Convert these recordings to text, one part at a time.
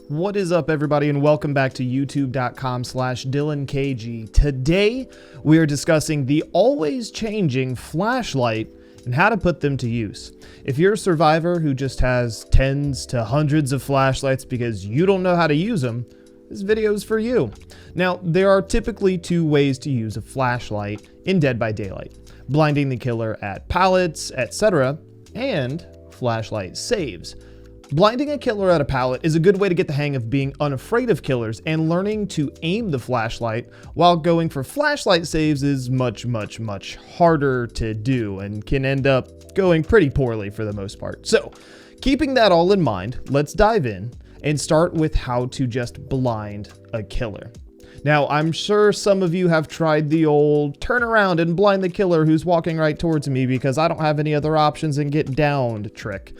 What is up, everybody, and welcome back to youtube.com/DyllonKG. Today, we are discussing the always changing flashlight and how to put them to use. If you're a survivor who just has tens to hundreds of flashlights because you don't know how to use them, this video is for you. Now, there are typically two ways to use a flashlight in Dead by Daylight: blinding the killer at pallets, etc., and flashlight saves. Blinding a killer at a pallet is a good way to get the hang of being unafraid of killers, and learning to aim the flashlight while going for flashlight saves is much harder to do and can end up going pretty poorly for the most part. So, keeping that all in mind, let's dive in and start with how to just blind a killer. Now, I'm sure some of you have tried the old turn around and blind the killer who's walking right towards me because I don't have any other options and get downed trick.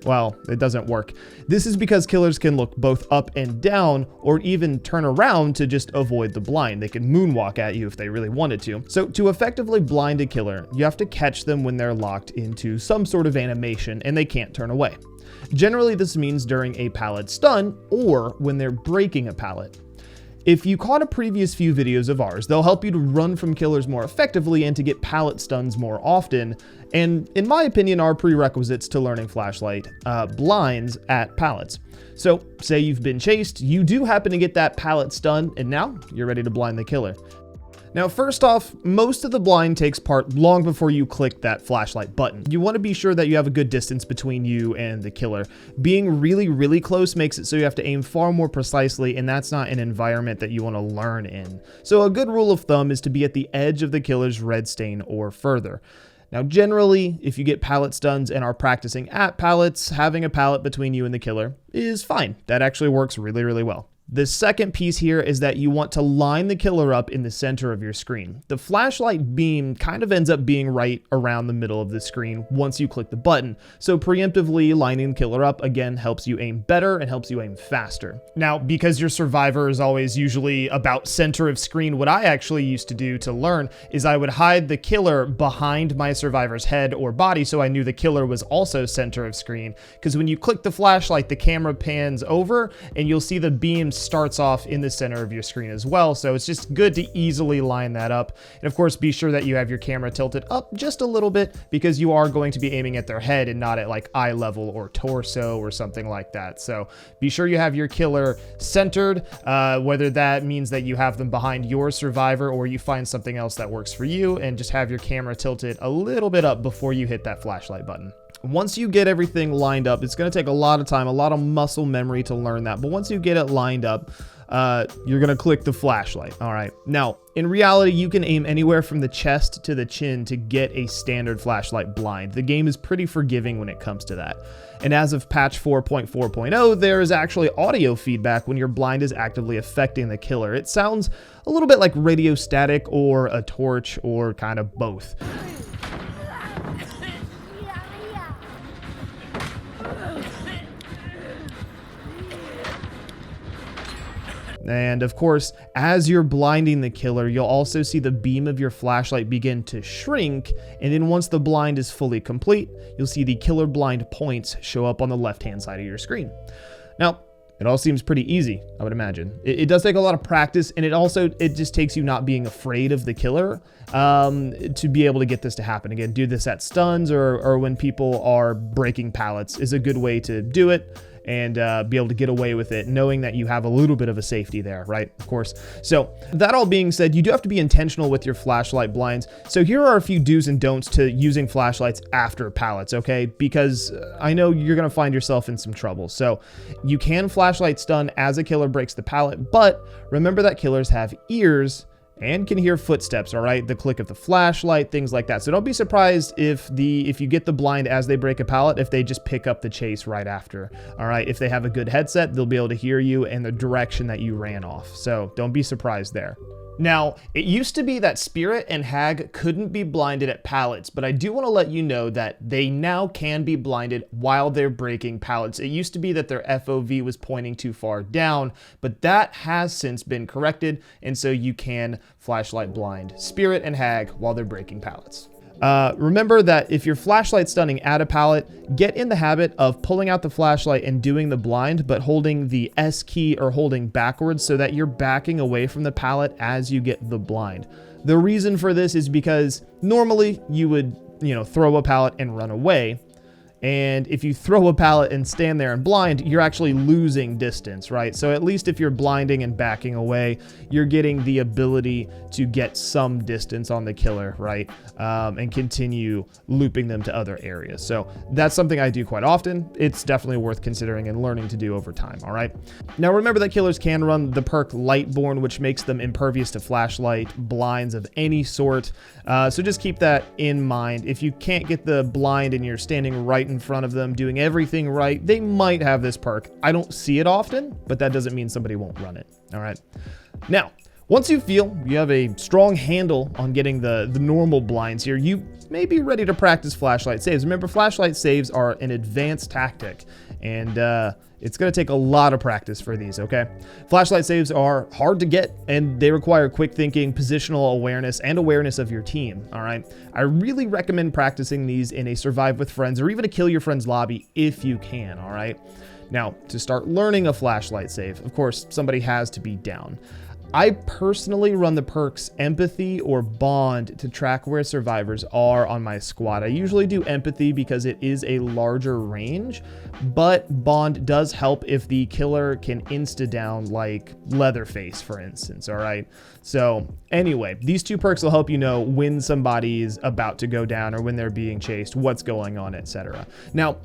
Well, it doesn't work. This is because killers can look both up and down, or even turn around to just avoid the blind. They can moonwalk at you if they really wanted to. So to effectively blind a killer, you have to catch them when they're locked into some sort of animation and they can't turn away. Generally, this means during a pallet stun or when they're breaking a pallet. If you caught a previous few videos of ours, they'll help you to run from killers more effectively and to get pallet stuns more often, and in my opinion are prerequisites to learning flashlight blinds at pallets. So say you've been chased, you do happen to get that pallet stun, and now you're ready to blind the killer. Now, first off, most of the blind takes part long before you click that flashlight button. You want to be sure that you have a good distance between you and the killer. Being really close makes it so you have to aim far more precisely, and that's not an environment that you want to learn in. So a good rule of thumb is to be at the edge of the killer's red stain or further. Now, generally, if you get pallet stuns and are practicing at pallets, having a pallet between you and the killer is fine. That actually works really well. The second piece here is that you want to line the killer up in the center of your screen. The flashlight beam kind of ends up being right around the middle of the screen once you click the button. So preemptively lining the killer up, again, helps you aim better and helps you aim faster. Now, because your survivor is always usually about center of screen, what I actually used to do to learn is I would hide the killer behind my survivor's head or body so I knew the killer was also center of screen. Because when you click the flashlight, the camera pans over and you'll see the beam starts off in the center of your screen as well, so it's just good to easily line that up. And of course, be sure that you have your camera tilted up just a little bit because you are going to be aiming at their head and not at like eye level or torso or something like that. So be sure you have your killer centered, whether that means that you have them behind your survivor or you find something else that works for you, and just have your camera tilted a little bit up before you hit that flashlight button. Once you get everything lined up, it's going to take a lot of time, a lot of muscle memory to learn that. But once you get it lined up, you're going to click the flashlight. All right. Now, in reality, you can aim anywhere from the chest to the chin to get a standard flashlight blind. The game is pretty forgiving when it comes to that. And as of patch 4.4.0, there is actually audio feedback when your blind is actively affecting the killer. It sounds a little bit like radio static or a torch or kind of both. And of course, as you're blinding the killer, you'll also see the beam of your flashlight begin to shrink, and then once the blind is fully complete, you'll see the killer blind points show up on the left-hand side of your screen. Now, it all seems pretty easy, I would imagine. It does take a lot of practice, and it just takes you not being afraid of the killer to be able to get this to happen. Again, do this at stuns or when people are breaking pallets is a good way to do it, and be able to get away with it, knowing that you have a little bit of a safety there, right? Of course. So that all being said, you do have to be intentional with your flashlight blinds. So here are a few do's and don'ts to using flashlights after pallets, okay? Because I know you're gonna find yourself in some trouble. So you can flashlight stun as a killer breaks the pallet, but remember that killers have ears and can hear footsteps, all right? The click of the flashlight, things like that. So don't be surprised if you get the blind as they break a pallet, if they just pick up the chase right after, all right? If they have a good headset, they'll be able to hear you and the direction that you ran off. So don't be surprised there. Now, it used to be that Spirit and Hag couldn't be blinded at pallets, but I do want to let you know that they now can be blinded while they're breaking pallets. It used to be that their FOV was pointing too far down, but that has since been corrected, and so you can flashlight blind Spirit and Hag while they're breaking pallets. Remember that if your flashlight's stunning at a pallet, get in the habit of pulling out the flashlight and doing the blind, but holding the S key or holding backwards so that you're backing away from the pallet as you get the blind. The reason for this is because normally you would, throw a pallet and run away. And if you throw a pallet and stand there and blind, you're actually losing distance, right? So at least if you're blinding and backing away, you're getting the ability to get some distance on the killer, right? And continue looping them to other areas. So that's something I do quite often. It's definitely worth considering and learning to do over time, all right? Now remember that killers can run the perk Lightborn, which makes them impervious to flashlight, blinds of any sort. So just keep that in mind. If you can't get the blind and you're standing right in front of them doing everything right, they might have this perk. I don't see it often, but that doesn't mean somebody won't run it. All right. Now, once you feel you have a strong handle on getting the normal blinds here, you may be ready to practice flashlight saves. Remember, flashlight saves are an advanced tactic, and it's going to take a lot of practice for these, okay? Flashlight saves are hard to get, and they require quick thinking, positional awareness, and awareness of your team, all right? I really recommend practicing these in a survive with friends or even a kill your friends lobby if you can, all right? Now, to start learning a flashlight save, of course, somebody has to be down. I personally run the perks Empathy or Bond to track where survivors are on my squad. I usually do Empathy because it is a larger range, but Bond does help if the killer can insta-down, like Leatherface, for instance, all right? So anyway, these two perks will help you know when somebody is about to go down or when they're being chased, what's going on, etc. Now,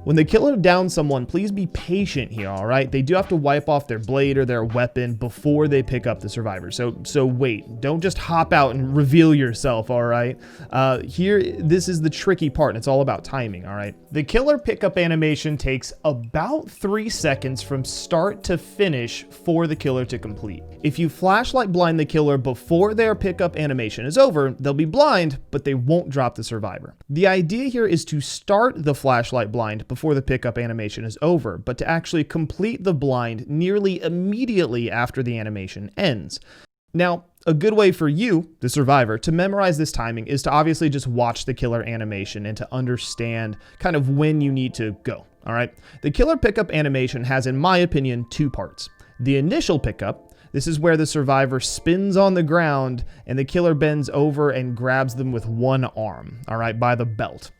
when the killer downs someone, please be patient here, all right? They do have to wipe off their blade or their weapon before they pick up the survivor. So wait, don't just hop out and reveal yourself, all right? This is the tricky part, and it's all about timing, all right? The killer pickup animation takes about 3 seconds from start to finish for the killer to complete. If you flashlight blind the killer before their pickup animation is over, they'll be blind, but they won't drop the survivor. The idea here is to start the flashlight blind before the pickup animation is over, but to actually complete the blind nearly immediately after the animation ends. Now, a good way for you, the survivor, to memorize this timing is to obviously just watch the killer animation and to understand kind of when you need to go, all right? The killer pickup animation has, in my opinion, 2 parts. The initial pickup, this is where the survivor spins on the ground and the killer bends over and grabs them with one arm, all right, by the belt.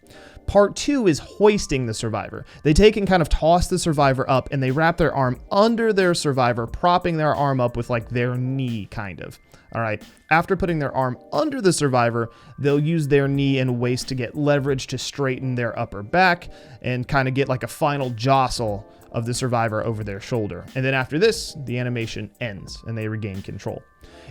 Part 2 is hoisting the survivor. They take and kind of toss the survivor up and they wrap their arm under their survivor, propping their arm up with like their knee kind of. All right. After putting their arm under the survivor, they'll use their knee and waist to get leverage to straighten their upper back and kind of get like a final jostle of the survivor over their shoulder. And then after this, the animation ends and they regain control.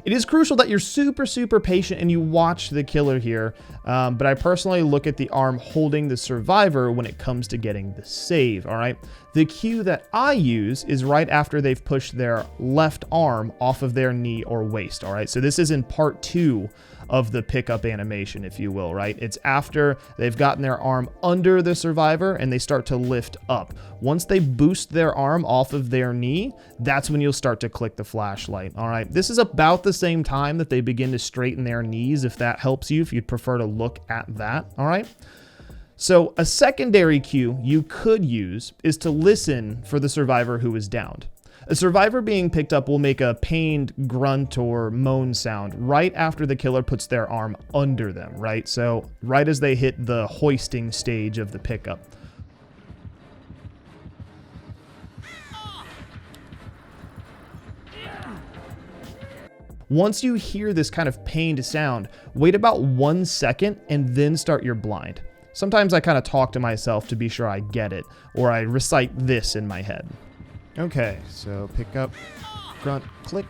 It is crucial that you're super, super patient and you watch the killer here, but I personally look at the arm holding the survivor when it comes to getting the save, all right? The cue that I use is right after they've pushed their left arm off of their knee or waist, all right? So this is in part 2 of the pickup animation, if you will, right? It's after they've gotten their arm under the survivor and they start to lift up. Once they boost their arm off of their knee, that's when you'll start to click the flashlight, all right? This is about the same time that they begin to straighten their knees, if that helps you, if you'd prefer to look at that, all right? So a secondary cue you could use is to listen for the survivor who is downed. A survivor being picked up will make a pained grunt or moan sound right after the killer puts their arm under them, right? So right as they hit the hoisting stage of the pickup. Once you hear this kind of pained sound, wait about 1 second and then start your blind. Sometimes I kind of talk to myself to be sure I get it, or I recite this in my head. Okay, so pick up, grunt, click.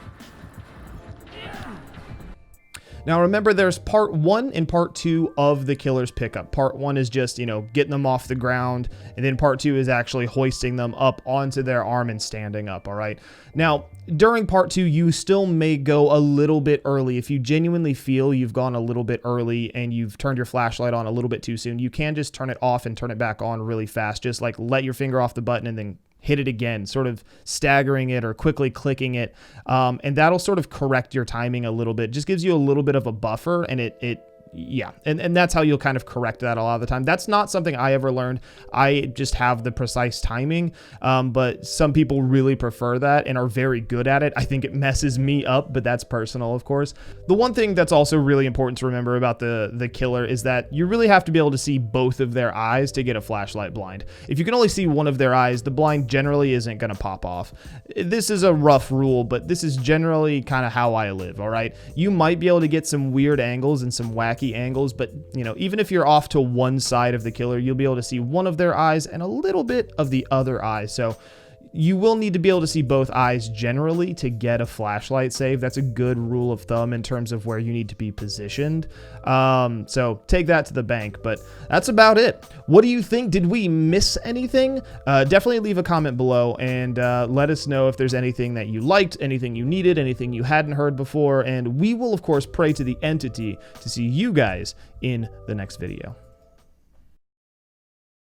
Now remember, there's part 1 and part 2 of the killer's pickup. Part 1 is just, getting them off the ground, and then part 2 is actually hoisting them up onto their arm and standing up, all right? Now, during part 2, you still may go a little bit early. If you genuinely feel you've gone a little bit early and you've turned your flashlight on a little bit too soon, you can just turn it off and turn it back on really fast. Just like let your finger off the button and then hit it again, sort of staggering it or quickly clicking it. And that'll sort of correct your timing a little bit. Just gives you a little bit of a buffer, and it yeah, and that's how you'll kind of correct that a lot of the time. That's not something I ever learned. I just have the precise timing, but some people really prefer that and are very good at it. I think it messes me up, but that's personal, of course. The one thing that's also really important to remember about the killer is that you really have to be able to see both of their eyes to get a flashlight blind. If you can only see one of their eyes, the blind generally isn't going to pop off. This is a rough rule, but this is generally kind of how I live, all right? You might be able to get some weird angles and some wacky angles, but even if you're off to one side of the killer, you'll be able to see one of their eyes and a little bit of the other eye. So you will need to be able to see both eyes generally to get a flashlight save. That's a good rule of thumb in terms of where you need to be positioned. So take that to the bank, but that's about it. What do you think? Did we miss anything? Definitely leave a comment below and let us know if there's anything that you liked, anything you needed, anything you hadn't heard before, and we will, of course, pray to the entity to see you guys in the next video.